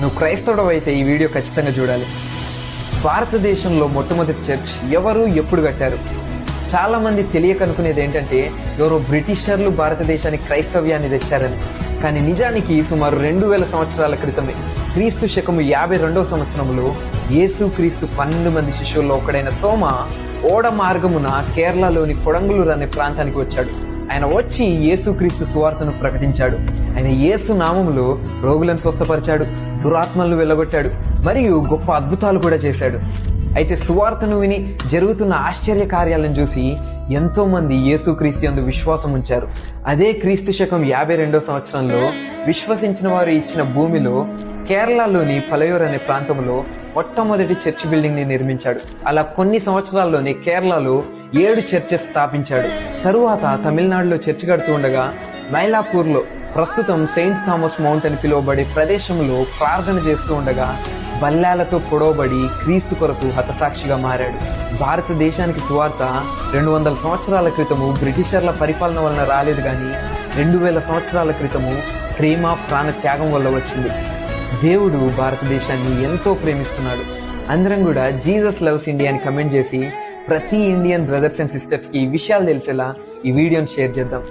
నువ్వు క్రైస్తవుడు అయితే ఈ వీడియో ఖచ్చితంగా చూడాలి. భారతదేశంలో మొట్టమొదటి చర్చ్ ఎవరు ఎప్పుడు కట్టారు? చాలా మంది తెలియక అనుకునేది ఏంటంటే ఎవరో బ్రిటిషర్లు భారతదేశానికి క్రైస్తవ్యాన్ని తెచ్చారని. కానీ నిజానికి సుమారు 2000 సంవత్సరాల క్రితమే క్రీస్తు శకము 52వ సంవత్సరంలో యేసు క్రీస్తు 12 మంది శిష్యుల్లో ఒకడైన తోమ ఓడ మార్గమున కేరళలోని కొడంగులూరు అనే ప్రాంతానికి వచ్చాడు. ఆయన వచ్చి యేసుక్రీస్తు సువార్తను ప్రకటించాడు. ఆయన యేసు నామములో రోగులను స్వస్థపరిచాడు, దురాత్మలను వెళ్ళగొట్టాడు, మరియు గొప్ప అద్భుతాలు కూడా చేశాడు. అయితే సువార్తను విని జరుగుతున్న ఆశ్చర్య కార్యాలను చూసి ఎంతో మంది యేసుక్రీస్తు యందు విశ్వాసం ఉంచారు. అదే క్రీస్తు శకం 52వ సంవత్సరంలో విశ్వసించిన వారు ఇచ్చిన భూమిలో కేరళలోని పలయూర్ అనే ప్రాంతంలో మొట్టమొదటి చర్చ్ బిల్డింగ్ ని నిర్మించాడు. అలా కొన్ని సంవత్సరాల్లోనే కేరళలో 7 చర్చెస్ స్థాపించాడు. తరువాత తమిళనాడులో చర్చ్ కడుతూ ఉండగా మైలాపూర్లో ప్రస్తుతం సెయింట్ థామస్ మౌంట్ అని పిలువబడే ప్రదేశంలో ప్రార్థన చేస్తూ ఉండగా బల్లాలతో పొడవబడి క్రీస్తు కొరకు హతసాక్షిగా మారాడు. భారతదేశానికి సువార్త 200 సంవత్సరాల క్రితము బ్రిటిషర్ల పరిపాలన వలన రాలేదు, కానీ 2000 సంవత్సరాల క్రితము ప్రేమ ప్రాణ త్యాగం వల్ల వచ్చింది. దేవుడు భారతదేశాన్ని ఎంతో ప్రేమిస్తున్నాడు. అందరం కూడా జీసస్ లవ్స్ ఇండియా అని కమెంట్ చేసి ప్రతి ఇండియన్ బ్రదర్స్ అండ్ సిస్టర్స్ కి ఈ విషయాలు తెలిసేలా ఈ వీడియోని షేర్ చేద్దాం.